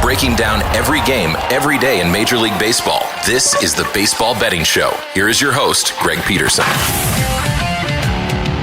breaking down every game, every day in Major League Baseball. This is the Baseball Betting Show. Here is your host, Greg Peterson.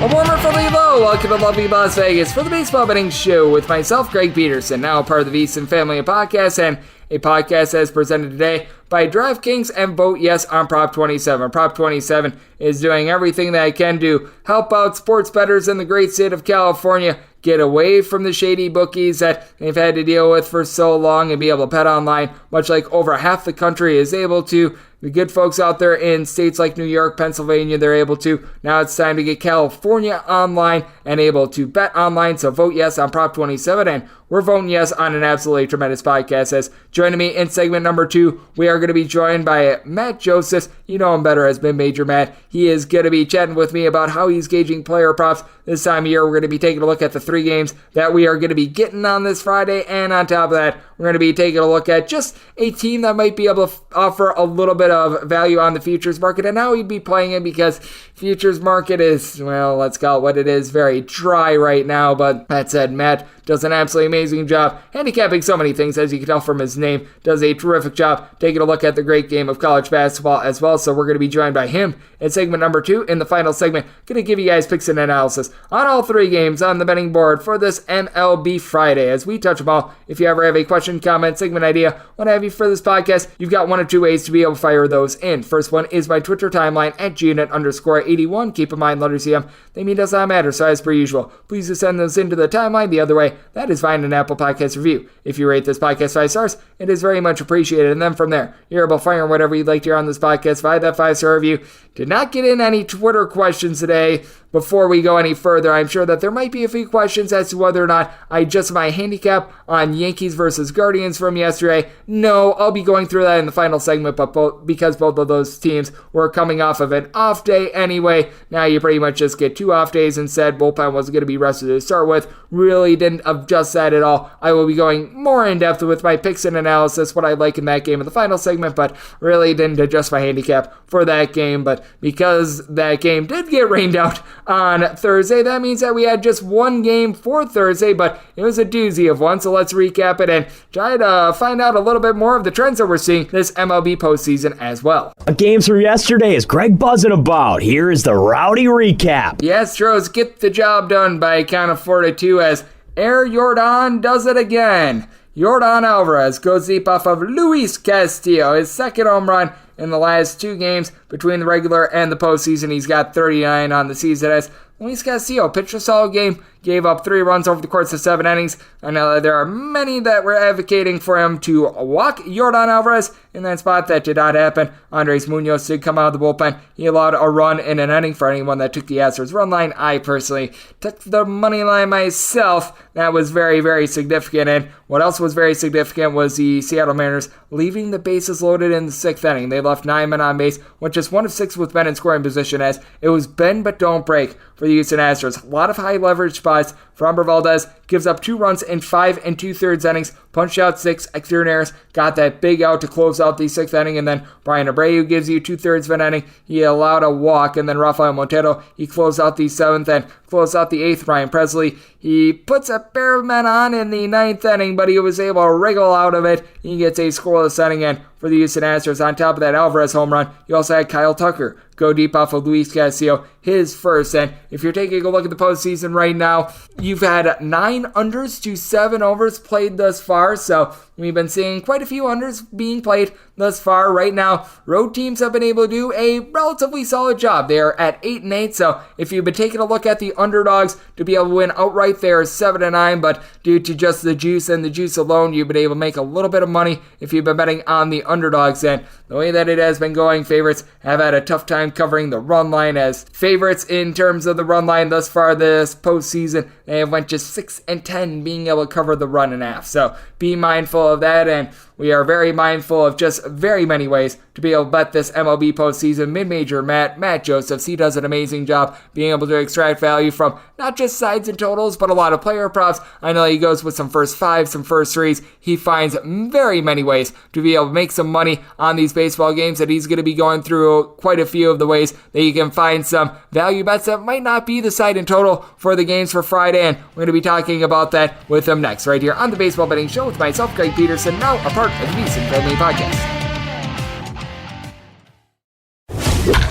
A warmer from Evo. Welcome to lovely Las Vegas for the Baseball Betting Show with myself, Greg Peterson, now part of the VSiN family of podcasts, and a podcast as presented today by DraftKings and Vote Yes on Prop 27. Prop 27 is doing everything that it can to help out sports bettors in the great state of California get away from the shady bookies that they've had to deal with for so long and be able to bet online, much like over half the country is able to. The good folks out there in states like New York, Pennsylvania, they're able to. Now it's time to get California online and able to bet online. So vote yes on Prop 27, and we're voting yes on an absolutely tremendous podcast. As joining me in segment number 2, we are going to be joined by Matt Joseph. You know him better as Been Major Matt. He is going to be chatting with me about how he's gauging player props this time of year. We're going to be taking a look at the 3 games that we are going to be getting on this Friday, and on top of that, we're going to be taking a look at just a team that might be able to offer a little bit of value on the futures market, and how he'd be playing it, because futures market is, well, let's call it what it is, very dry right now. But that said, Matt does an absolutely amazing job handicapping so many things, as you can tell from his name. Does a terrific job taking a look at the great game of college basketball as well. So we're going to be joined by him in segment number 2. In the final segment, going to give you guys picks and analysis on all 3 games on the betting board for this MLB Friday as we touch them all. If you ever have a question, comment, segment idea, what have you for this podcast, you've got 1 of 2 ways to be able to fire those in. First one is my Twitter timeline at GNet_81. Keep in mind, letters EM, they mean does not matter. So as per usual, please just send those into the timeline. The other way, that is find an Apple Podcast review. If you rate this podcast 5 stars, it is very much appreciated. And then from there, you're able to fire whatever you'd like to hear on this podcast via that 5-star review. Did not get in any Twitter questions today. Before we go any further, I'm sure that there might be a few questions as to whether or not I adjusted my handicap on Yankees versus Guardians from yesterday. No, I'll be going through that in the final segment, but because both of those teams were coming off of an off day anyway, now you pretty much just get 2 off days instead. Bullpen wasn't going to be rested to start with. Really didn't adjust that at all. I will be going more in depth with my picks and analysis, what I like in that game in the final segment, but really didn't adjust my handicap for that game. But because that game did get rained out on Thursday, that means that we had just 1 game for Thursday, but it was a doozy of one. So let's recap it and try to find out a little bit more of the trends that we're seeing this MLB postseason as well. Games from yesterday is Greg buzzing about. Here is the rowdy recap. The Astros get the job done by a count of 4-2 as Air Jordan does it again. Yordan Alvarez goes deep off of Luis Castillo, his 2nd home run in the last 2 games between the regular and the postseason. He's got 39 on the season as Luis Castillo pitched a solid game, gave up 3 runs over the course of 7 innings. I know that there are many that were advocating for him to walk Yordan Alvarez in that spot. That did not happen. Andres Munoz did come out of the bullpen. He allowed a run in an inning for anyone that took the Astros run line. I personally took the money line myself. That was very, very significant. And what else was very significant was the Seattle Mariners leaving the bases loaded in the 6th inning. They left 9 men on base, went just 1 of 6 with men in scoring position as it was bend but don't break for the Houston Astros. A lot of high leverage spots. Framber Valdez gives up 2 runs in 5 2/3 innings, punched out 6 extra innings, got that big out to close out the 6th inning, and then Brian Abreu gives you 2/3 of an inning. He allowed a walk, and then Rafael Montero, he closed out the 7th and closed out the 8th. Ryan Presley, he puts a pair of men on in the 9th inning, but he was able to wriggle out of it. He gets a scoreless inning, and for the Houston Astros, on top of that Alvarez home run, you also had Kyle Tucker go deep off of Luis Castillo, his first. And if you're taking a look at the postseason right now, you've had 9 unders to 7 overs played thus far. So we've been seeing quite a few unders being played thus far. Right now, road teams have been able to do a relatively solid job. They are at 8-8. So if you've been taking a look at the underdogs to be able to win outright, they are 7-9. But due to just the juice and the juice alone, you've been able to make a little bit of money if you've been betting on the underdogs. And the way that it has been going, favorites have had a tough time covering the run line, as favorites in terms of the run line thus far this postseason, they have went just 6-10 being able to cover the run and a half. So be mindful of that. And we are very mindful of just very many ways to be able to bet this MLB postseason. Mid-major Matt Josephs, he does an amazing job being able to extract value from not just sides and totals, but a lot of player props. I know he goes with some first fives, some first threes. He finds very many ways to be able to make some money on these baseball games, and he's going to be going through quite a few of the ways that you can find some value bets that might not be the side and total for the games for Friday, and we're going to be talking about that with him next, right here on the Baseball Betting Show with myself, Greg Peterson, now a part of the VSiN Family Podcast.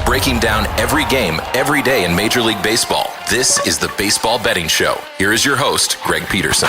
Breaking down every game, every day in Major League Baseball. This is the Baseball Betting Show. Here is your host, Greg Peterson.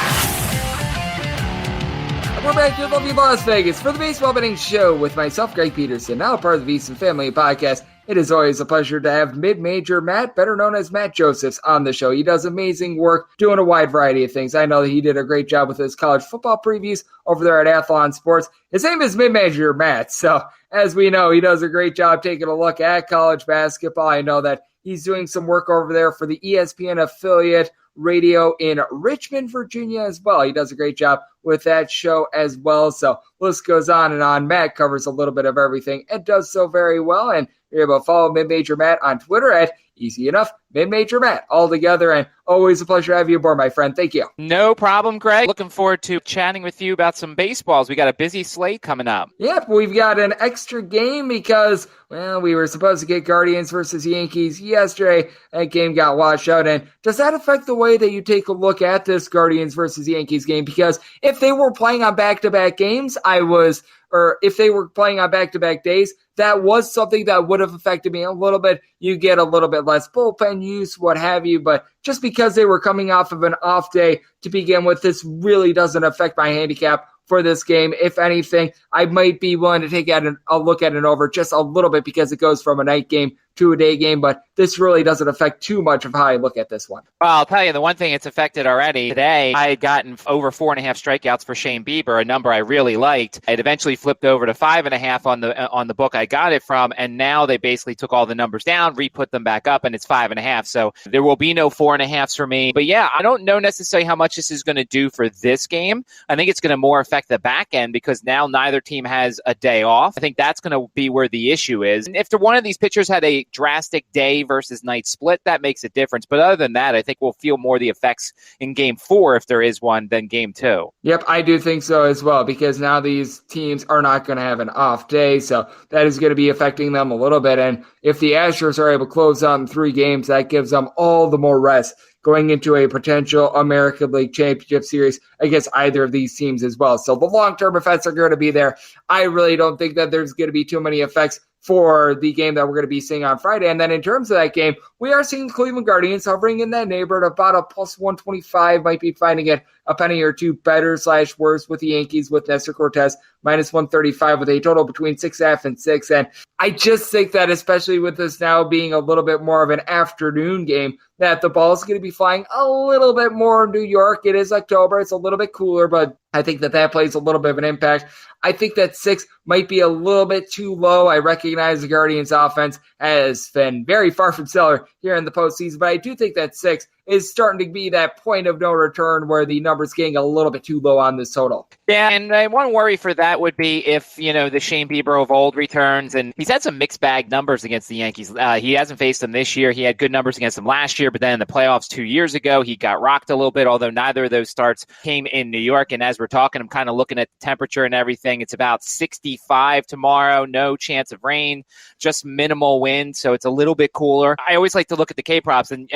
We're back to lovely Las Vegas for the Baseball Betting Show with myself, Greg Peterson, now a part of the VSiN Family Podcast. It is always a pleasure to have mid-major Matt, better known as Matt Josephs, on the show. He does amazing work doing a wide variety of things. I know that he did a great job with his college football previews over there at Athlon Sports. His name is mid-major Matt, so as we know, he does a great job taking a look at college basketball. I know that he's doing some work over there for the ESPN affiliate radio in Richmond, Virginia as well. He does a great job with that show as well. So list goes on and on. Matt covers a little bit of everything and does so very well. And you're able to follow Mid-Major Matt on Twitter at easy enough, Mid-Major Matt, all together. And always a pleasure to have you aboard, my friend. Thank you. No problem, Greg. Looking forward to chatting with you about some baseballs. We got a busy slate coming up. Yep, we've got an extra game because, well, we were supposed to get Guardians versus Yankees yesterday. That game got washed out. And does that affect the way that you take a look at this Guardians versus Yankees game? Because if they were playing on back-to-back games, if they were playing on back-to-back days, that was something that would have affected me a little bit. You get a little bit less bullpen use, what have you, but just because they were coming off of an off day to begin with, this really doesn't affect my handicap for this game. If anything, I might be willing to take a look at it over just a little bit because it goes from a night game to a day game, but this really doesn't affect too much of how I look at this one. Well, I'll tell you, the one thing it's affected already today, I had gotten over 4.5 strikeouts for Shane Bieber, a number I really liked. It eventually flipped over to 5.5 on the book I got it from, and now they basically took all the numbers down, re-put them back up, and it's 5.5. So there will be no 4.5s for me. But yeah, I don't know necessarily how much this is going to do for this game. I think it's going to more affect the back end because now neither team has a day off. I think that's going to be where the issue is. And if one of these pitchers had a drastic day versus night split, that makes a difference. But other than that, I think we'll feel more the effects in game 4, if there is one, than game 2. Yep, I do think so as well, because now these teams are not going to have an off day, so that is going to be affecting them a little bit. And if the Astros are able to close out in 3 games, that gives them all the more rest going into a potential American League Championship Series against either of these teams as well. So the long-term effects are going to be there. I really don't think that there's going to be too many effects for the game that we're going to be seeing on Friday. And then in terms of that game, we are seeing Cleveland Guardians hovering in that neighborhood about a plus 125, might be finding it a penny or two better / worse with the Yankees with Nestor Cortez minus 135 with a total between 6.5 and 6. And I just think that especially with this now being a little bit more of an afternoon game, that the ball is going to be flying a little bit more in New York. It is October. It's a little bit cooler, but I think that plays a little bit of an impact. I think that 6 might be a little bit too low. I recognize the Guardians offense has been very far from stellar here in the postseason, but I do think that 6 is starting to be that point of no return where the number's getting a little bit too low on this total. Yeah, and one worry for that would be if, the Shane Bieber of old returns, and he's had some mixed bag numbers against the Yankees. He hasn't faced them this year. He had good numbers against them last year, but then in the playoffs 2 years ago, he got rocked a little bit, although neither of those starts came in New York. And as we're talking, I'm kind of looking at the temperature and everything. It's about 65 tomorrow, no chance of rain, just minimal wind, so it's a little bit cooler. I always like to look at the K-props, and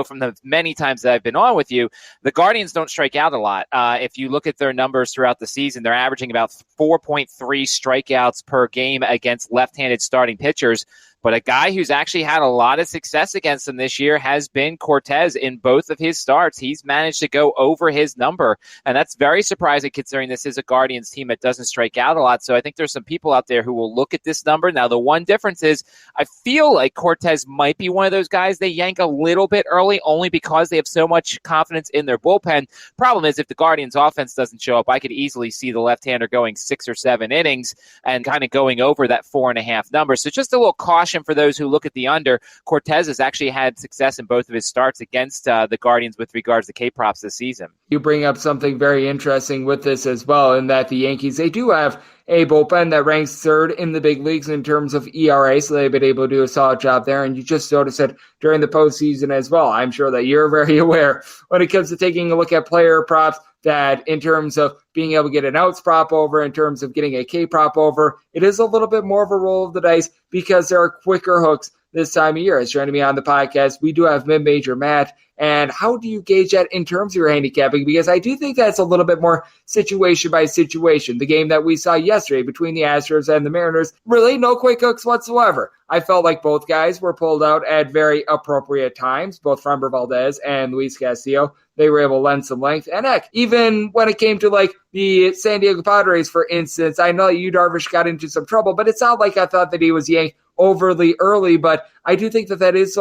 from the many times that I've been on with you, the Guardians don't strike out a lot. If you look at their numbers throughout the season, they're averaging about 4.3 strikeouts per game against left-handed starting pitchers. But a guy who's actually had a lot of success against him this year has been Cortez in both of his starts. He's managed to go over his number, and that's very surprising considering this is a Guardians team that doesn't strike out a lot. So I think there's some people out there who will look at this number. Now, the one difference is I feel like Cortez might be one of those guys they yank a little bit early only because they have so much confidence in their bullpen. Problem is, if the Guardians offense doesn't show up, I could easily see the left-hander going 6 or 7 innings and kind of going over that 4.5 number. So just a little caution caution for those who look at the under. Cortez has actually had success in both of his starts against the Guardians with regards to K-props this season. You bring up something very interesting with this as well, in that the Yankees, they do have a bullpen that ranks third in the big leagues in terms of ERA, so they've been able to do a solid job there, and you just noticed it during the postseason as well. I'm sure that you're very aware when it comes to taking a look at player props, that in terms of being able to get an outs prop over, in terms of getting a K prop over, it is a little bit more of a roll of the dice because there are quicker hooks this time of year. As joining me on the podcast, we do have Mid-Major Matt. And how do you gauge that in terms of your handicapping? Because I do think that's a little bit more situation by situation. The game that we saw yesterday between the Astros and the Mariners, really no quick hooks whatsoever. I felt like both guys were pulled out at very appropriate times, both Framber Valdez and Luis Castillo. They were able to lend some length. And heck, even when it came to like the San Diego Padres, for instance, I know that Yu Darvish got into some trouble, but it's not like I thought that he was yanked overly early. But I do think that is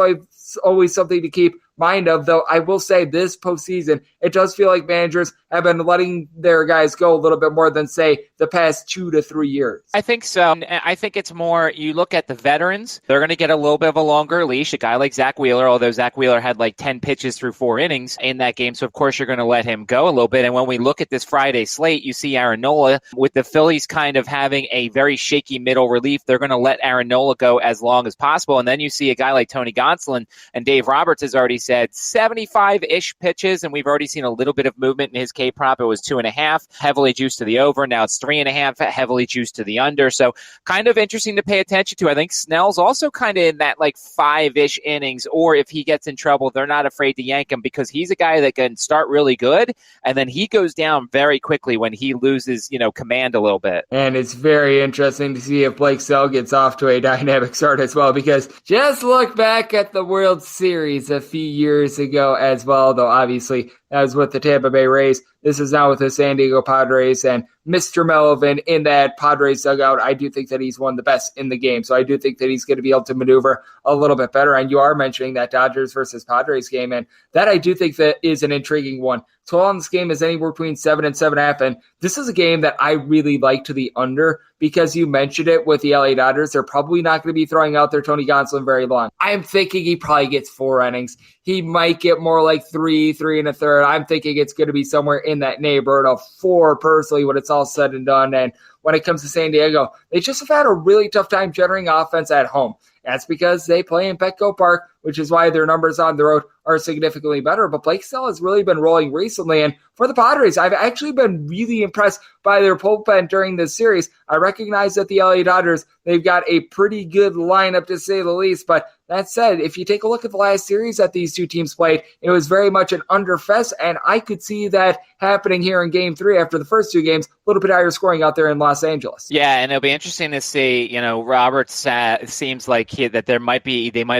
always something to keep mind of, though I will say this postseason, it does feel like managers have been letting their guys go a little bit more than, say, the past 2 to 3 years. I think so. I think it's more, you look at the veterans, they're going to get a little bit of a longer leash. A guy like Zach Wheeler, although Zach Wheeler had like 10 pitches through 4 innings in that game, so of course you're going to let him go a little bit. And when we look at this Friday slate, you see Aaron Nola, with the Phillies kind of having a very shaky middle relief, they're going to let Aaron Nola go as long as possible. And then you see a guy like Tony Gonsolin, and Dave Roberts has already said 75-ish pitches, and we've already seen a little bit of movement in his K prop. It was 2.5, heavily juiced to the over. Now it's 3.5, heavily juiced to the under. So kind of interesting to pay attention to. I think Snell's also kind of in that like 5-ish innings, or if he gets in trouble, they're not afraid to yank him because he's a guy that can start really good, and then he goes down very quickly when he loses, command a little bit. And it's very interesting to see if Blake Snell gets off to a dynamic start as well, because just look back at the World Series a few years ago as well, though obviously that was with the Tampa Bay Rays. This is now with the San Diego Padres, and Mr. Melvin in that Padres dugout, I do think that he's one of the best in the game. So I do think that he's going to be able to maneuver a little bit better. And you are mentioning that Dodgers versus Padres game, and that I do think that is an intriguing one. Total on this game is anywhere between 7 and 7.5, and this is a game that I really like to the under, because you mentioned it with the LA Dodgers. They're probably not going to be throwing out their Tony Gonsolin very long. I'm thinking he probably gets 4 innings. He might get more like 3 1/3. I'm thinking it's going to be somewhere in that neighborhood of 4 personally when it's all said and done. And when it comes to San Diego, they just have had a really tough time generating offense at home. That's because they play in Petco Park, which is why their numbers on the road are significantly better. But Blake Snell has really been rolling recently. And for the Padres, I've actually been really impressed by their bullpen during this series. I recognize that the LA Dodgers, they've got a pretty good lineup to say the least. But that said, if you take a look at the last series that these two teams played, it was very much an underfest. And I could see that happening here in Game 3 after the first 2 games. A little bit higher scoring out there in Los Angeles. Yeah, and it'll be interesting to see, Roberts seems like that they might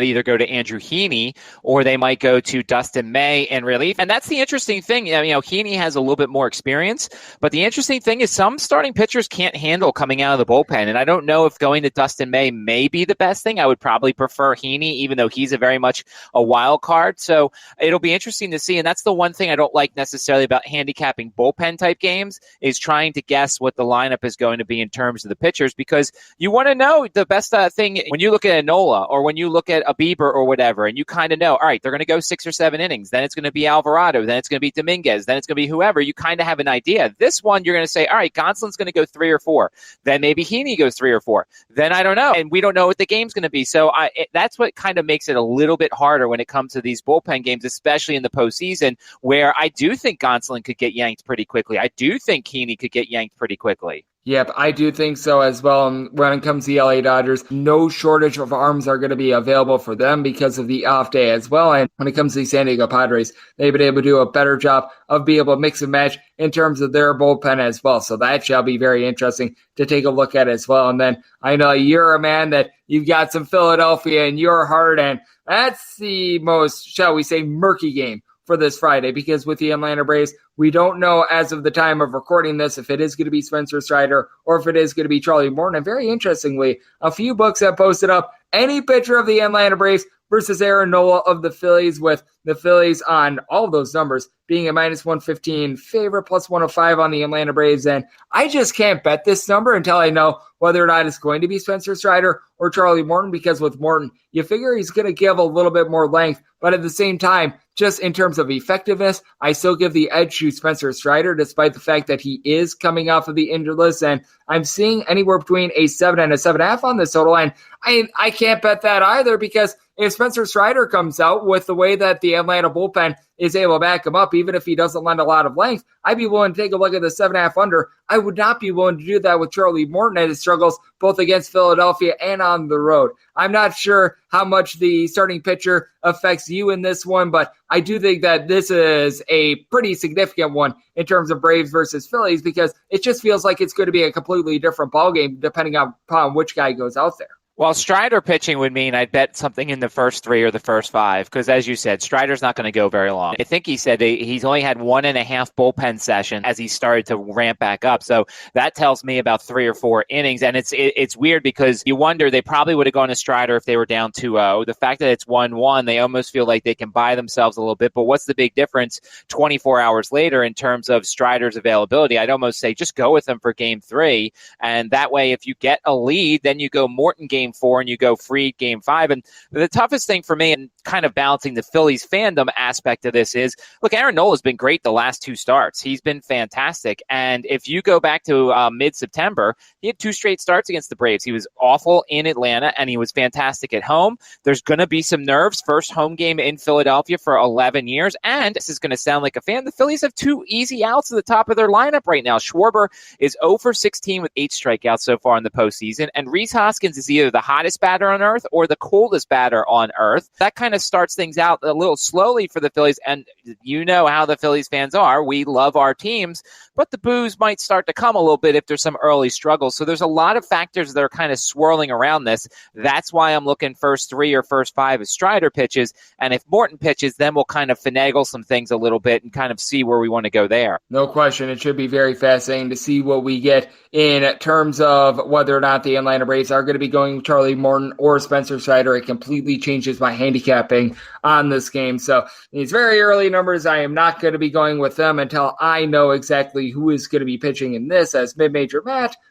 either go to Andrew Heaney or they might go to Dustin May in relief. And that's the interesting thing. Heaney has a little bit more experience, but the interesting thing is some starting pitchers can't handle coming out of the bullpen. And I don't know if going to Dustin May may be the best thing. I would probably prefer Heaney, even though he's a very much a wild card. So it'll be interesting to see. And that's the one thing I don't like necessarily about handicapping bullpen type games, is trying to guess what the lineup is going to be in terms of the pitchers, because you want to know the best thing when you look at a Nola or when you look at a Bieber or whatever, and you kind of know, all right, they're going to go 6 or 7 innings. Then it's going to be Alvarado. Then it's going to be Dominguez. Then it's going to be whoever. You kind of have an idea. This one, you're going to say, all right, Gonsolin's going to go 3 or 4. Then maybe Heaney goes 3 or 4. Then I don't know. And we don't know what the game's going to be. So that's what kind of makes it a little bit harder when it comes to these bullpen games, especially in the postseason, where I do think Gonsolin could get yanked pretty quickly. I do think Heaney could get yanked pretty quickly. Yep, I do think so as well. And when it comes to the LA Dodgers, no shortage of arms are going to be available for them because of the off day as well. And when it comes to the San Diego Padres, they've been able to do a better job of being able to mix and match in terms of their bullpen as well. So that shall be very interesting to take a look at as well. And then I know you're a man that you've got some Philadelphia in your heart, and that's the most, shall we say, murky game for this Friday, because with the Atlanta Braves, we don't know as of the time of recording this if it is going to be Spencer Strider or if it is going to be Charlie Morton. And very interestingly, a few books have posted up any pitcher of the Atlanta Braves versus Aaron Nola of the Phillies, with the Phillies on all of those numbers being a minus 115 favorite, plus 105 on the Atlanta Braves. And I just can't bet this number until I know whether or not it's going to be Spencer Strider or Charlie Morton, because with Morton, you figure he's going to give a little bit more length, but at the same time, just in terms of effectiveness, I still give the edge to Spencer Strider, despite the fact that he is coming off of the injured list. And I'm seeing anywhere between a 7 and a 7.5 on this total line. I can't bet that either, because if Spencer Strider comes out with the way that the Atlanta bullpen is able to back him up, even if he doesn't lend a lot of length, I'd be willing to take a look at the 7.5 under. I would not be willing to do that with Charlie Morton as his struggles both against Philadelphia and on the road. I'm not sure how much the starting pitcher affects you in this one, but I do think that this is a pretty significant one in terms of Braves versus Phillies, because it just feels like it's going to be a completely different ballgame depending upon which guy goes out there. Well, Strider pitching would mean I'd bet something in the first 3 or the first 5, because as you said, Strider's not going to go very long. I think he said he's only had 1.5 bullpen sessions as he started to ramp back up. So that tells me about 3 or 4 innings. And it's weird, because you wonder, they probably would have gone to Strider if they were down 2-0. The fact that it's 1-1, they almost feel like they can buy themselves a little bit. But what's the big difference 24 hours later in terms of Strider's availability? I'd almost say just go with him for game 3. And that way, if you get a lead, then you go Morton game 4 and you go Fried game 5. And the toughest thing for me, and kind of balancing the Phillies fandom aspect of this, is, look, Aaron Nola's been great the last 2 starts. He's been fantastic. And if you go back to mid-September, he had 2 straight starts against the Braves. He was awful in Atlanta and he was fantastic at home. There's going to be some nerves. First home game in Philadelphia for 11 years. And this is going to sound like a fan, the Phillies have 2 easy outs at the top of their lineup right now. Schwarber is 0 for 16 with 8 strikeouts so far in the postseason. And Rhys Hoskins is either the hottest batter on earth or the coldest batter on earth. That kind of starts things out a little slowly for the Phillies. And you know how the Phillies fans are. We love our teams, but the boos might start to come a little bit if there's some early struggles. So there's a lot of factors that are kind of swirling around this. That's why I'm looking first 3 or first 5 as Strider pitches. And if Morton pitches, then we'll kind of finagle some things a little bit and kind of see where we want to go there. No question. It should be very fascinating to see what we get in terms of whether or not the Atlanta Braves are going to be going with Charlie Morton or Spencer Strider. It completely changes my handicapping on this game. So these very early numbers, I am not going to be going with them until I know exactly who is going to be pitching in this. As mid-major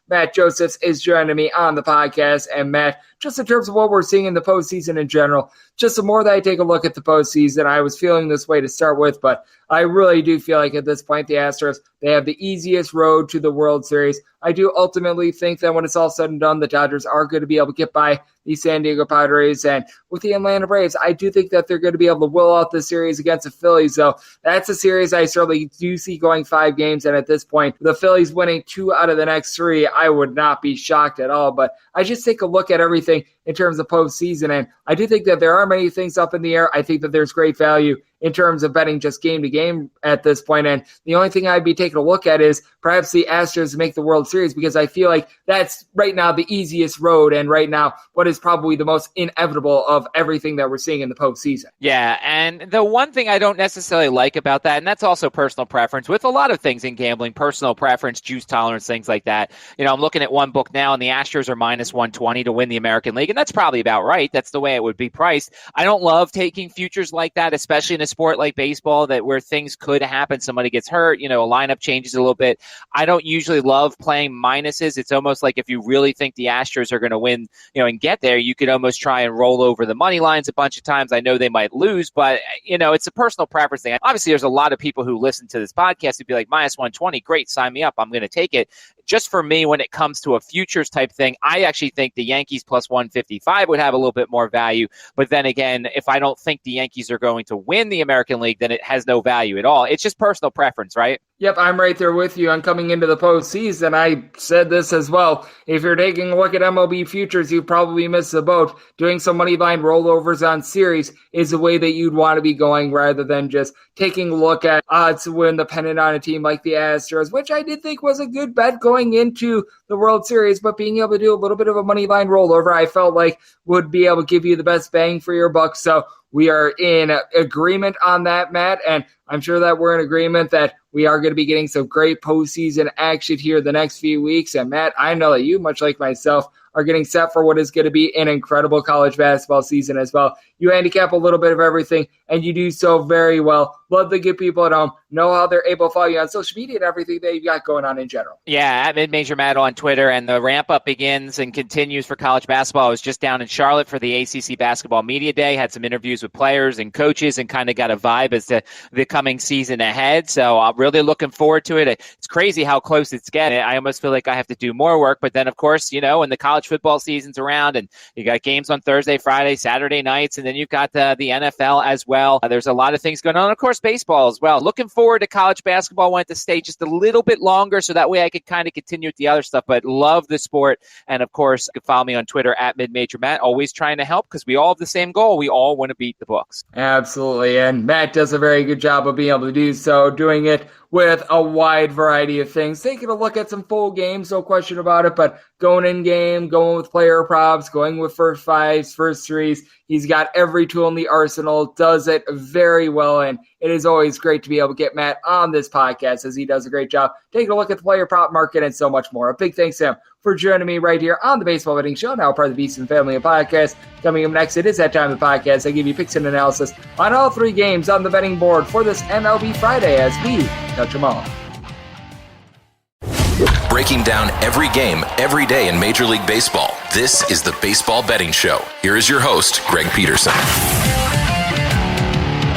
Matt Josephs is joining me on the podcast. And Matt, just in terms of what we're seeing in the postseason in general, just the more that I take a look at the postseason, I was feeling this way to start with, but I really do feel like at this point the Astros, they have the easiest road to the World Series. I do ultimately think that when it's all said and done, the Dodgers are going to be able to get by the San Diego Padres. And with the Atlanta Braves, I do think that they're going to be able to will out the series against the Phillies. So that's a series I certainly do see going 5 games. And at this point, the Phillies winning 2 out of the next 3, I would not be shocked at all. But I just take a look at everything in terms of postseason, and I do think that there are many things up in the air. I think that there's great value in terms of betting just game to game at this point. And the only thing I'd be taking a look at is perhaps the Astros make the World Series, because I feel like that's right now the easiest road and right now what is probably the most inevitable of everything that we're seeing in the postseason. Yeah, and the one thing I don't necessarily like about that, and that's also personal preference with a lot of things in gambling, personal preference, juice tolerance, things like that. You know, I'm looking at one book now and the Astros are minus 120 to win the American League, and that's probably about right. That's the way it would be priced. I don't love taking futures like that, especially in a sport like baseball that where things could happen. Somebody gets hurt, you know, a lineup changes a little bit. I don't usually love playing minuses. It's almost like if you really think the Astros are going to win, you know, and get there, you could almost try and roll over the money lines a bunch of times. I know they might lose, but, you know, it's a personal preference thing. Obviously, there's a lot of people who listen to this podcast who'd be like, minus 120, great, sign me up. I'm going to take it. Just for me, when it comes to a futures type thing, I actually think the Yankees plus 155 would have a little bit more value. But then again, if I don't think the Yankees are going to win the American League, then it has no value at all. It's just personal preference, right? Yep, I'm right there with you on coming into the postseason. I said this as well. If you're taking a look at MLB futures, you probably missed the boat. Doing some money line rollovers on series is the way that you'd want to be going rather than just taking a look at odds to win dependent on a team like the Astros, which I did think was a good bet going into the World Series, but being able to do a little bit of a money line rollover, I felt like would be able to give you the best bang for your buck. So we are in agreement on that, Matt, and I'm sure that we're in agreement that we are going to be getting some great postseason action here the next few weeks. And Matt, I know that you, much like myself, are getting set for what is going to be an incredible college basketball season as well. You handicap a little bit of everything, and you do so very well. Love the good people at home. Know how they're able to follow you on social media and everything that you've got going on in general. Yeah, at Mid-Major Matt on Twitter, and the ramp-up begins and continues for college basketball. I was just down in Charlotte for the ACC Basketball Media Day, had some interviews with players and coaches, and kind of got a vibe as to the coming season ahead. So I'm really looking forward to it. It's crazy how close it's getting. I almost feel like I have to do more work, but then, of course, when the college football season's around, and you got games on Thursday, Friday, Saturday nights, and then you've got the NFL as well. There's a lot of things going on. Of course, baseball as well. Looking forward to college basketball. Wanted to stay just a little bit longer so that way I could kind of continue with the other stuff, but love the sport. And of course, you can follow me on Twitter at MidMajorMatt, always trying to help because we all have the same goal. We all want to beat the books. Absolutely. And Matt does a very good job of being able to do so, doing it with a wide variety of things. Taking a look at some full games, no question about it, but going in game, going with player props, going with first fives, first threes. He's got every tool in the arsenal, does it very well, and it is always great to be able to get Matt on this podcast as he does a great job taking a look at the player prop market and so much more. A big thanks to him for joining me right here on the Baseball Betting Show, now part of the Beast and Family Podcast. Coming up next, it is that time of the podcast. I give you picks and analysis on all three games on the betting board for this MLB Friday as we touch them all. Breaking down every game, every day in Major League Baseball. This is the Baseball Betting Show. Here is your host, Greg Peterson.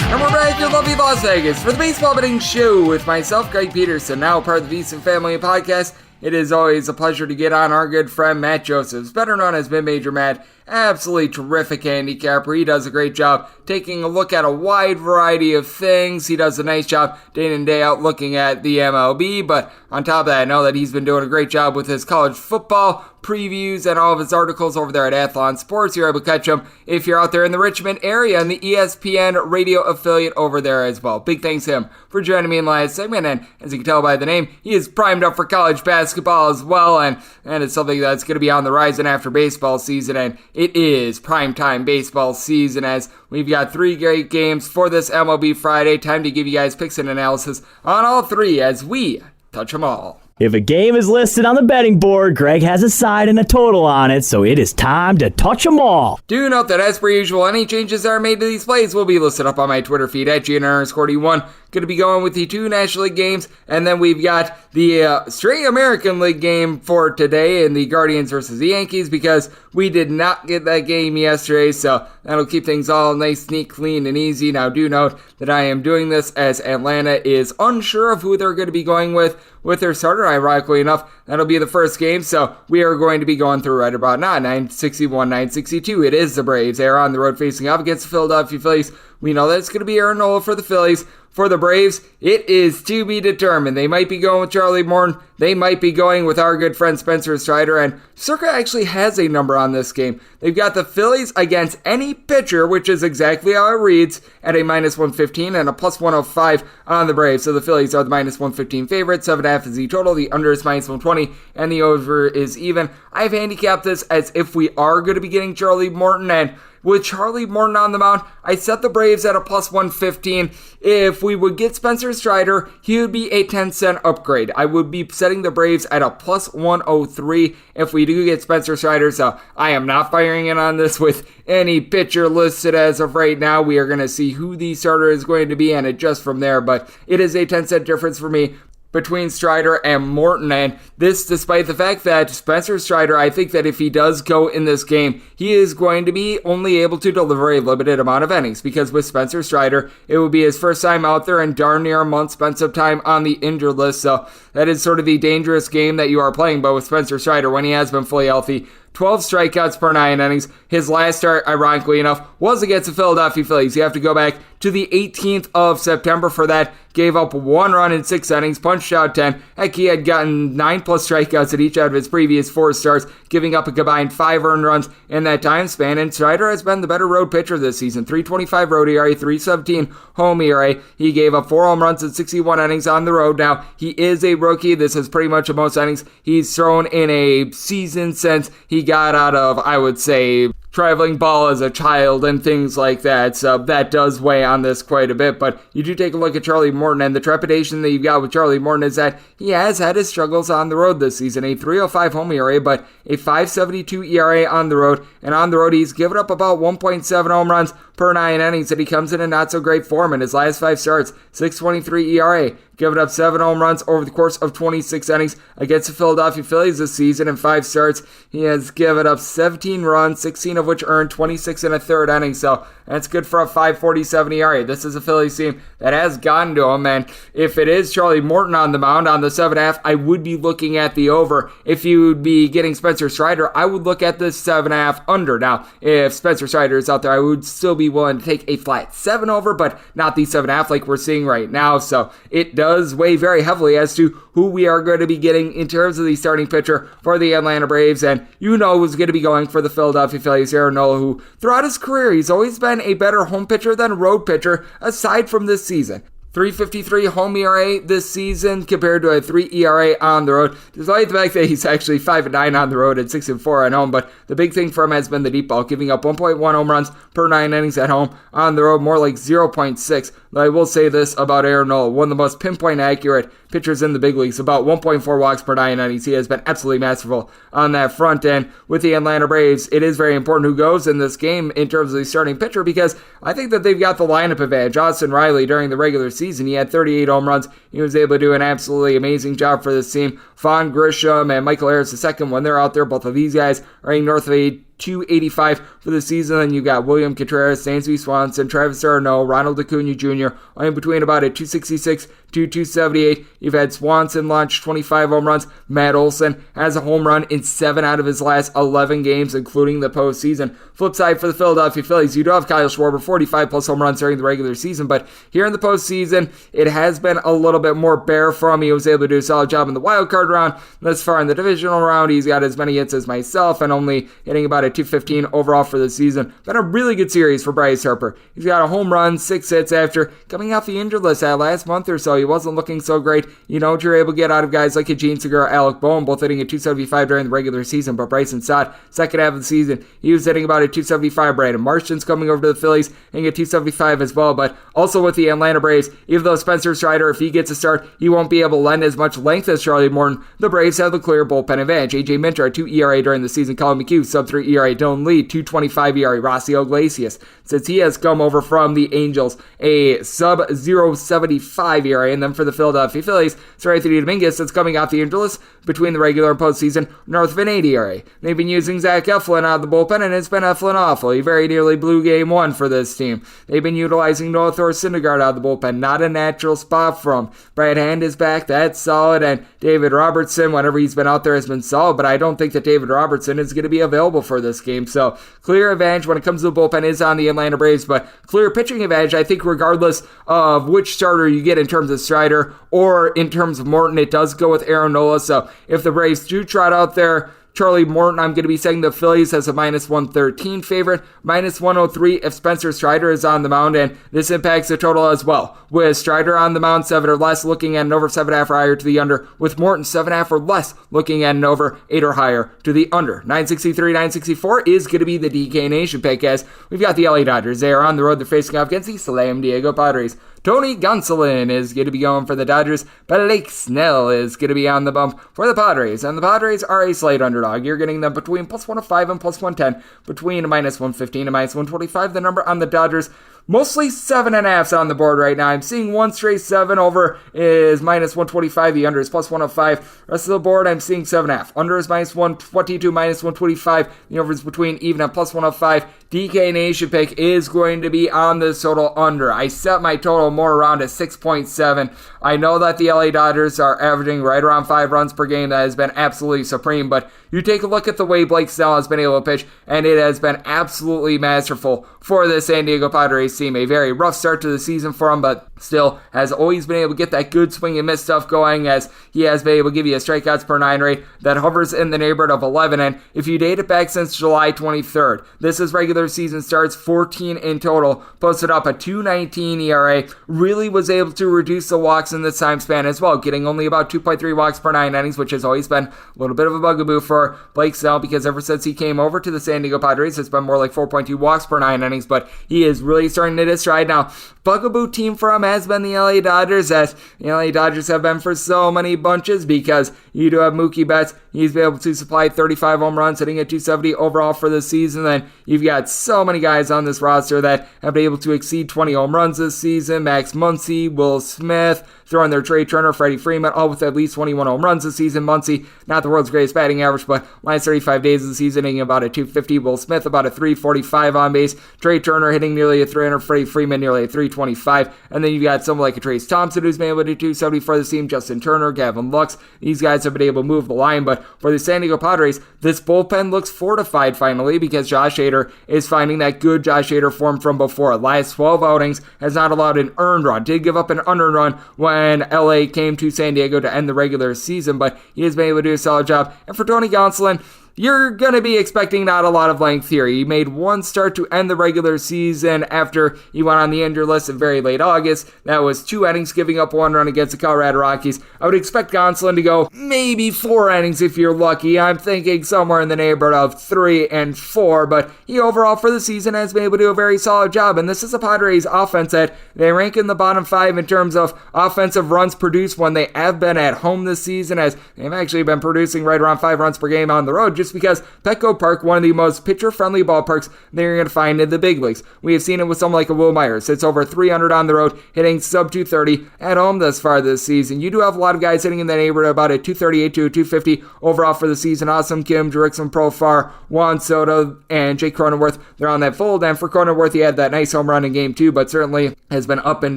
And we're back in lovely Las Vegas for the Baseball Betting Show with myself, Greg Peterson, now part of the Beast and Family Podcast. It is always a pleasure to get on our good friend Matt Josephs, better known as Mid-Major Matt. Absolutely terrific handicapper. He does a great job taking a look at a wide variety of things. He does a nice job day in and day out looking at the MLB, but on top of that, I know that he's been doing a great job with his college football previews and all of his articles over there at Athlon Sports. You're able to catch him if you're out there in the Richmond area and the ESPN radio affiliate over there as well. Big thanks to him for joining me in the last segment, and as you can tell by the name, he is primed up for college basketball as well, and it's something that's going to be on the horizon after baseball season, and it is primetime baseball season as we've got three great games for this MLB Friday. Time to give you guys picks and analysis on all three as we touch them all. If a game is listed on the betting board, Greg has a side and a total on it, so it is time to touch them all. Do note that as per usual, any changes that are made to these plays will be listed up on my Twitter feed at GNR_D1. Going to be going with the two National League games, and then we've got the straight American League game for today in the Guardians versus the Yankees because we did not get that game yesterday, so that'll keep things all nice, neat, clean, and easy. Now, do note that I am doing this as Atlanta is unsure of who they're going to be going with their starter. Ironically enough, that'll be the first game, so we are going to be going through right about now, 961, 962. It is the Braves. They are on the road facing off against the Philadelphia Phillies. We know that it's going to be Aaron Nola for the Phillies. For the Braves, it is to be determined. They might be going with Charlie Morton. They might be going with our good friend Spencer Strider. And Circa actually has a number on this game. They've got the Phillies against any pitcher, which is exactly how it reads, at a minus 115 and a plus 105 on the Braves. So the Phillies are the minus 115 favorite. 7.5 is the total. The under is minus 120 and the over is even. I've handicapped this as if we are going to be getting Charlie Morton, and with Charlie Morton on the mound, I set the Braves at a plus 115. If we would get Spencer Strider, he would be a 10-cent upgrade. I would be setting the Braves at a plus 103 if we do get Spencer Strider. So I am not firing in on this with any pitcher listed as of right now. We are going to see who the starter is going to be and adjust from there. But it is a 10-cent difference for me between Strider and Morton, and this despite the fact that Spencer Strider, I think that if he does go in this game, he is going to be only able to deliver a limited amount of innings, because with Spencer Strider, it will be his first time out there and darn near a month, spent some time on the injured list, so that is sort of the dangerous game that you are playing. But with Spencer Strider, when he has been fully healthy, 12 strikeouts per 9 innings. His last start, ironically enough, was against the Philadelphia Phillies. You have to go back to the 18th of September for that. Gave up 1 run in 6 innings, punched out 10. Heck, he had gotten 9+ strikeouts at each out of his previous 4 starts, giving up a combined 5 earned runs in that time span. And Strider has been the better road pitcher this season. 3.25 road ERA, 3.17 home ERA. He gave up 4 home runs in 61 innings on the road. Now, he is a rookie. This is pretty much the most innings he's thrown in a season since he got out of, I would say, traveling ball as a child and things like that, so that does weigh on this quite a bit. But you do take a look at Charlie Morton, and the trepidation that you've got with Charlie Morton is that he has had his struggles on the road this season. A 3.05 home ERA, but a 5.72 ERA on the road, and on the road he's given up about 1.7 home runs per 9 innings, and he comes in not so great form in his last 5 starts. 6.23 ERA, giving up 7 home runs over the course of 26 innings against the Philadelphia Phillies this season. In 5 starts, he has given up 17 runs, 16 of which earned 26 in a third inning, so that's good for a 5.47 ERA. This is a Phillies team that has gotten to him, and if it is Charlie Morton on the mound on the 7.5, I would be looking at the over. If you would be getting Spencer Strider, I would look at the 7.5 under. Now, if Spencer Strider is out there, I would still be willing to take a flat 7 over, but not the 7.5 like we're seeing right now, so it does weigh very heavily as to who we are going to be getting in terms of the starting pitcher for the Atlanta Braves, and you know who's going to be going for the Philadelphia Phillies, Aaron Nola, who throughout his career, he's always been a better home pitcher than road pitcher aside from this season. 3.53 home ERA this season compared to a 3 ERA on the road, despite the fact that he's actually 5-9 on the road and 6-4 at home. But the big thing for him has been the deep ball, giving up 1.1 home runs per 9 innings at home. On the road, more like 0.6. But I will say this about Aaron Nola, one of the most pinpoint accurate pitchers in the big leagues, about 1.4 walks per 9 innings. He has been absolutely masterful on that front end. With the Atlanta Braves, it is very important who goes in this game in terms of the starting pitcher, because I think that they've got the lineup advantage. Austin Riley, during the regular season, he had 38 home runs. He was able to do an absolutely amazing job for this team. Vaughn Grisham and Michael Harris II, when they're out there, both of these guys are a north of a 285 for the season. And you got William Contreras, Dansby Swanson, Travis Arno, Ronald Acuna Jr., all in between about a 266 to 278. You've had Swanson launch 25 home runs. Matt Olson has a home run in 7 out of his last 11 games, including the postseason. Flip side for the Philadelphia Phillies, you do have Kyle Schwarber, 45 plus home runs during the regular season, but here in the postseason, it has been a little bit more bare for him. He was able to do a solid job in the wild card round. Thus far in the divisional round, he's got as many hits as myself and only hitting about a 215 overall for the season. Been a really good series for Bryce Harper. He's got a home run, 6 hits after coming off the injured list that last month or so. He wasn't looking so great. You know what you're able to get out of guys like Gene Segura, Alec Boehm, both hitting a 275 during the regular season, but Bryson Stott, second half of the season, he was hitting about a 275. Brandon Martian's coming over to the Phillies hitting a 275 as well, but also with the Atlanta Braves, even though Spencer Strider, if he gets a start, he won't be able to lend as much length as Charlie Morton. The Braves have the clear bullpen advantage. AJ Minter, a 2 ERA during the season. Colin McHugh, sub-3 ERA. Dylan Lee, 2.25 ERA. Rossio Iglesias, since he has come over from the Angels, a sub-0.75 ERA. And then for the Philadelphia Phillies, Seranthony Dominguez, that's coming off the injured list between the regular and postseason, north of an 80 ERA. They've been using Zach Eflin out of the bullpen, and it's been Eflin awful. He very nearly blew game 1 for this team. They've been utilizing Noah Thor Syndergaard out of the bullpen, not a natural spot for him. Brad Hand is back, that's solid, and David Robertson, whenever he's been out there, has been solid, but I don't think that David Robertson is going to be available for this game. So clear advantage when it comes to the bullpen is on the Atlanta Braves, but clear pitching advantage, I think, regardless of which starter you get in terms of Strider or in terms of Morton, it does go with Aaron Nola. So if the Braves do trot out there Charlie Morton, I'm going to be saying the Phillies as a -113 favorite, -103 if Spencer Strider is on the mound, and this impacts the total as well. With Strider on the mound, 7 or less, looking at an over 7.5 or higher to the under. With Morton, 7.5 or less, looking at an over 8 or higher to the under. 963, 964 is going to be the DK Nation pick, as we've got the LA Dodgers. They are on the road. They're facing off against the San Diego Padres. Tony Gonsolin is going to be going for the Dodgers. Blake Snell is going to be on the bump for the Padres. And the Padres are a slight underdog. You're getting them between +105 and +110, between -115 and -125. The number on the Dodgers, mostly 7.5s on the board right now. I'm seeing one straight 7. Over is -125. The under is +105. Rest of the board, I'm seeing 7.5. Under is -122, -125. The over is between even at +105. DK Nation pick is going to be on the total under. I set my total more around a 6.7. I know that the LA Dodgers are averaging right around 5 runs per game. That has been absolutely supreme, but you take a look at the way Blake Snell has been able to pitch, and it has been absolutely masterful for the San Diego Padres team. A very rough start to the season for them, but still has always been able to get that good swing and miss stuff going, as he has been able to give you a strikeouts per 9 rate that hovers in the neighborhood of 11. And if you date it back since July 23rd, this is regular season starts, 14 in total, posted up a 2.19 ERA, really was able to reduce the walks in this time span as well, getting only about 2.3 walks per 9 innings, which has always been a little bit of a bugaboo for Blake Snell, because ever since he came over to the San Diego Padres, it's been more like 4.2 walks per 9 innings, but he is really starting to hit his stride now. Bugaboo team for him has been the LA Dodgers, as the LA Dodgers have been for so many bunches, because you do have Mookie Betts. He's been able to supply 35 home runs, hitting at 270 overall for the season. Then you've got so many guys on this roster that have been able to exceed 20 home runs this season. Max Muncy, Will Smith, throwing their Trey Turner, Freddie Freeman, all with at least 21 home runs this season. Muncy, not the world's greatest batting average, but last 35 days of the season, hitting about a 250. Will Smith, about a 345 on base. Trey Turner hitting nearly a 300. Freddie Freeman, nearly a 325. And then you've got someone like a Trace Thompson, who's been able to do 270 for the team. Justin Turner, Gavin Lux. These guys have been able to move the line, but for the San Diego Padres, this bullpen looks fortified finally, because Josh Hader is finding that good Josh Hader form from before. Last 12 outings has not allowed an earned run. Did give up an unearned run when LA came to San Diego to end the regular season, but he has been able to do a solid job. And for Tony Gonsolin, you're going to be expecting not a lot of length here. He made one start to end the regular season after he went on the injured list in very late August. That was 2 innings, giving up 1 run against the Colorado Rockies. I would expect Gonsolin to go maybe 4 innings if you're lucky. I'm thinking somewhere in the neighborhood of 3 and 4, but he overall for the season has been able to do a very solid job. And this is a Padres offense that they rank in the bottom 5 in terms of offensive runs produced when they have been at home this season, as they've actually been producing right around 5 runs per game on the road, just because Petco Park, one of the most pitcher-friendly ballparks that you're going to find in the big leagues. We have seen it with someone like a Will Myers. It's over 300 on the road, hitting sub 230 at home thus far this season. You do have a lot of guys hitting in the neighborhood about a 238 to a 250 overall for the season. Awesome Kim, Jerickson Profar, Juan Soto, and Jake Cronenworth, they're on that fold. And for Cronenworth, he had that nice home run in game 2, but certainly has been up and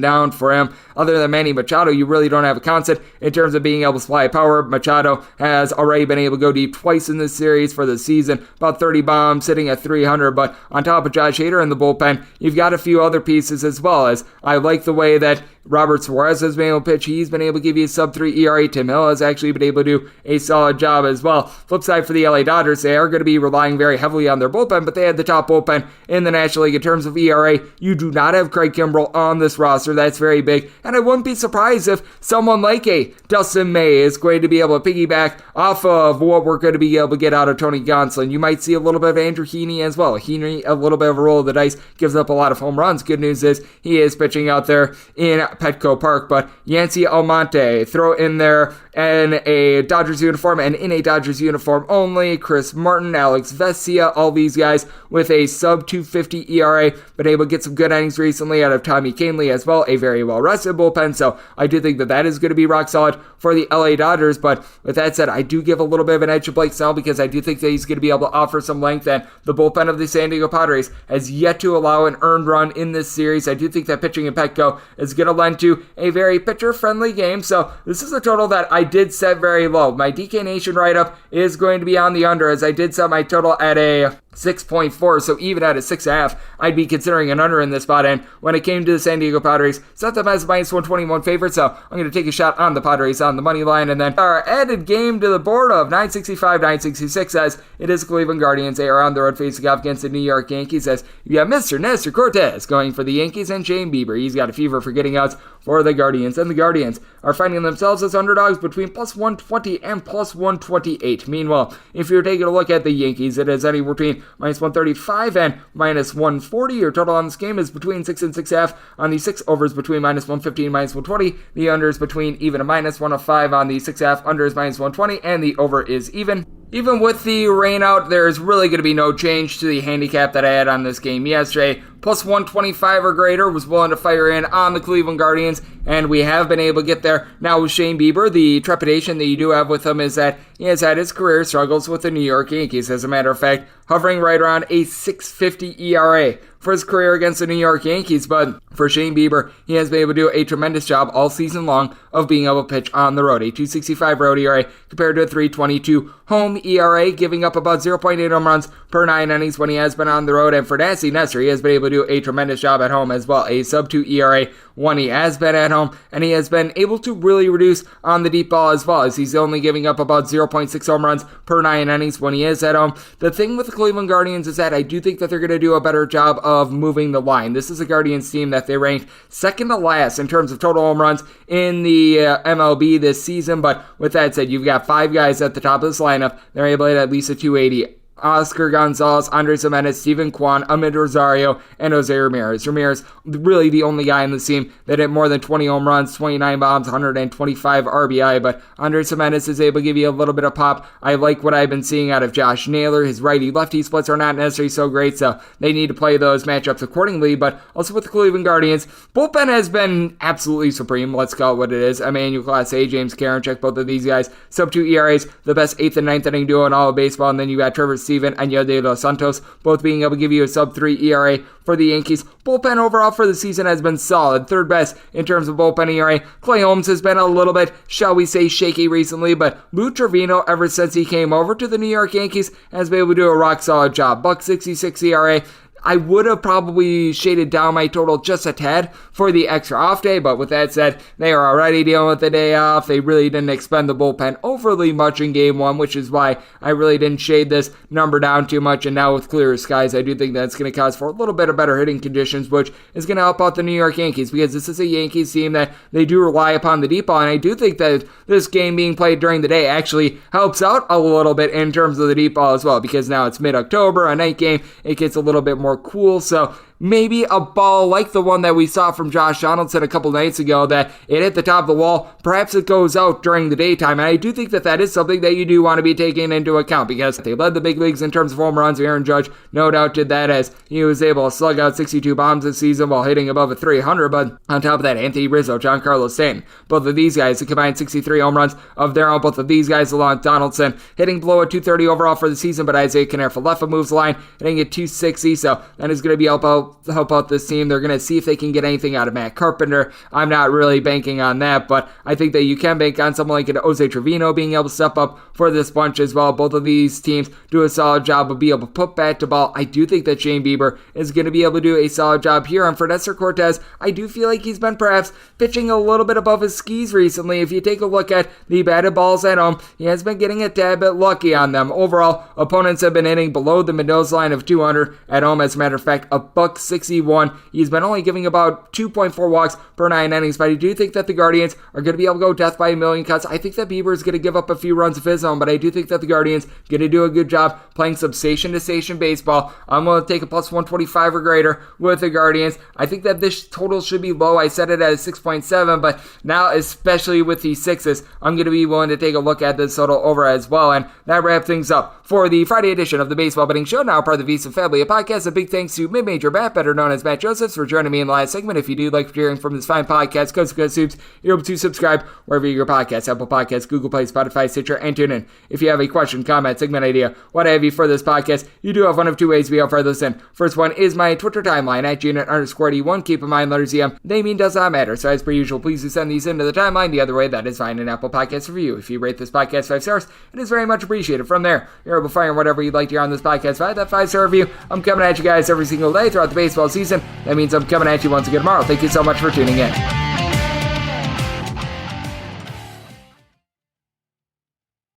down for him. Other than Manny Machado, you really don't have a constant in terms of being able to supply power. Machado has already been able to go deep twice in this series for the season, about 30 bombs, sitting at 300, but on top of Josh Hader in the bullpen, you've got a few other pieces as well, as I like the way that Robert Suarez has been able to pitch. He's been able to give you a sub-3 ERA. Tim Hill has actually been able to do a solid job as well. Flip side for the LA Dodgers, they are going to be relying very heavily on their bullpen, but they had the top bullpen in the National League in terms of ERA. You do not have Craig Kimbrell on this roster. That's very big, and I wouldn't be surprised if someone like a Dustin May is going to be able to piggyback off of what we're going to be able to get out of Tony Gonsolin. You might see a little bit of Andrew Heaney as well. Heaney, a little bit of a roll of the dice, gives up a lot of home runs. Good news is he is pitching out there in Petco Park, but Yancy Almonte, throw in there in a Dodgers uniform and in a Dodgers uniform only. Chris Martin, Alex Vesia, all these guys with a sub 250 ERA, been able to get some good innings recently out of Tommy Kahnle as well, a very well rested bullpen, so I do think that that is going to be rock solid for the LA Dodgers. But with that said, I do give a little bit of an edge to Blake Snell, because I do think that he's going to be able to offer some length, and the bullpen of the San Diego Padres has yet to allow an earned run in this series. I do think that pitching in Petco is going to lend to a very pitcher-friendly game, so this is a total that I did set very low. My DK Nation write-up is going to be on the under, as I did set my total at a 6.4, so even at a 6.5, I'd be considering an under in this spot. And when it came to the San Diego Padres, set them as minus 121 favorite, so I'm going to take a shot on the Padres on the money line. And then our added game to the board of 965, 966, as it is Cleveland Guardians. They are on the road facing off against the New York Yankees, as you have Mr. Nestor Cortez going for the Yankees, and Shane Bieber, he's got a fever for getting outs for the Guardians. And the Guardians are finding themselves as underdogs between plus 120 and plus 128. Meanwhile, if you're taking a look at the Yankees, it is anywhere between minus 135 and minus 140. Your total on this game is between 6 and 6.5. On the 6 overs between minus 115 and minus 120. The under is between even a minus 105 on the 6.5. Under is minus 120, and the over is even. Even with the rain out, there's really going to be no change to the handicap that I had on this game yesterday. Plus 125 or greater, was willing to fire in on the Cleveland Guardians, and we have been able to get there. Now with Shane Bieber, the trepidation that you do have with him is that he has had his career struggles with the New York Yankees. As a matter of fact, hovering right around a 6.50 ERA for his career against the New York Yankees. But for Shane Bieber, he has been able to do a tremendous job all season long of being able to pitch on the road. A 2.65 road ERA compared to a 3.22 home ERA, giving up about 0.8 home runs per 9 innings when he has been on the road. And for Nancy Nestor, he has been able to do a tremendous job at home as well. A sub 2 ERA when he has been at home, and he has been able to really reduce on the deep ball as well, as he's only giving up about 0.6 home runs per 9 innings when he is at home. The thing with the Cleveland Guardians is that I do think that they're going to do a better job of moving the line. This is a Guardians team that they ranked second to last in terms of total home runs in the MLB this season, but with that said, you've got 5 guys at the top of this lineup. They're able to hit at least a 280. Oscar Gonzalez, Andres Gimenez, Steven Kwan, Amid Rosario, and Jose Ramirez. Ramirez, really the only guy in the team that hit more than 20 home runs, 29 bombs, 125 RBI, but Andres Gimenez is able to give you a little bit of pop. I like what I've been seeing out of Josh Naylor. His righty-lefty splits are not necessarily so great, so they need to play those matchups accordingly, but also with the Cleveland Guardians, bullpen has been absolutely supreme. Let's call it what it is. Emmanuel Clase, James Karinchak, both of these guys, sub-2 ERAs, the best 8th and 9th inning duo in all of baseball, and then you got Trevor Steven and Yadier Dos Santos, both being able to give you a sub-3 ERA for the Yankees. Bullpen overall for the season has been solid, third best in terms of bullpen ERA. Clay Holmes has been a little bit, shall we say, shaky recently, but Lou Trevino, ever since he came over to the New York Yankees, has been able to do a rock-solid job. .166 ERA. I would have probably shaded down my total just a tad for the extra off day, but with that said, they are already dealing with the day off. They really didn't expend the bullpen overly much in game one, which is why I really didn't shade this number down too much, and now with clearer skies, I do think that's going to cause for a little bit of better hitting conditions, which is going to help out the New York Yankees, because this is a Yankees team that they do rely upon the deep ball, and I do think that this game being played during the day actually helps out a little bit in terms of the deep ball as well, because now it's mid-October, a night game, it gets a little bit more cool, so maybe a ball like the one that we saw from Josh Donaldson a couple nights ago that it hit the top of the wall, perhaps it goes out during the daytime, and I do think that that is something that you do want to be taking into account, because they led the big leagues in terms of home runs. Aaron Judge no doubt did that, as he was able to slug out 62 bombs this season while hitting above a 300, but on top of that, Anthony Rizzo, Giancarlo Stanton, both of these guys, a combined 63 home runs of their own, both of these guys along with Donaldson, hitting below a 230 overall for the season, but Isaiah Kiner-Falefa moves the line, hitting at 260, so that is going to be help out this team. They're going to see if they can get anything out of Matt Carpenter. I'm not really banking on that, but I think that you can bank on someone like Jose Trevino being able to step up for this bunch as well. Both of these teams do a solid job of being able to put bat to ball. I do think that Shane Bieber is going to be able to do a solid job here. And for Nestor Cortez, I do feel like he's been perhaps pitching a little bit above his skis recently. If you take a look at the batted balls at home, he has been getting a tad bit lucky on them. Overall, opponents have been hitting below the Mendoza line of 200 at home. As a matter of fact, a .161. He's been only giving about 2.4 walks per 9 innings, but I do think that the Guardians are going to be able to go death by a million cuts. I think that Bieber is going to give up a few runs of his own, but I do think that the Guardians are going to do a good job playing some station-to-station baseball. I'm going to take a plus 125 or greater with the Guardians. I think that this total should be low. I set it at a 6.7, but now, especially with the sixes, I'm going to be willing to take a look at this total over as well, and that wraps things up for the Friday edition of the Baseball Betting Show, now part of the VSiN Family Podcast. A big thanks to Mid-Major Matt, better known as Matt Josephs, for joining me in the last segment. If you do like hearing from this fine podcast, Coast to Coast Soups, you're able to subscribe wherever you get your podcasts, Apple Podcasts, Google Play, Spotify, Stitcher, and TuneIn. If you have a question, comment, segment idea, what have you for this podcast, you do have one of two ways to be able to listen. First one is my Twitter timeline at @Unit_D1. Keep in mind, letters EM, naming does not matter. So as per usual, please do send these into the timeline. The other way, that is fine, an Apple Podcast review. If you rate this podcast 5 stars, it is very much appreciated. From there, you're able to find whatever you'd like to hear on this podcast. By that 5-star review, I'm coming at you guys every single day throughout the baseball season. That means I'm coming at you once again tomorrow. Thank you so much for tuning in.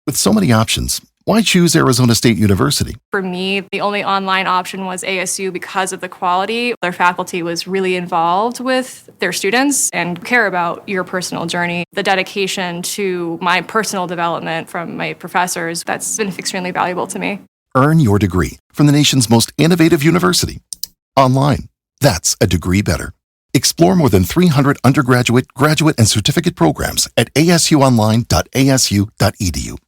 With so many options, why choose Arizona State University? For me, the only online option was ASU because of the quality. Their faculty was really involved with their students and care about your personal journey. The dedication to my personal development from my professors, that's been extremely valuable to me. Earn your degree from the nation's most innovative university. Online. That's a degree better. Explore more than 300 undergraduate, graduate, and certificate programs at asuonline.asu.edu.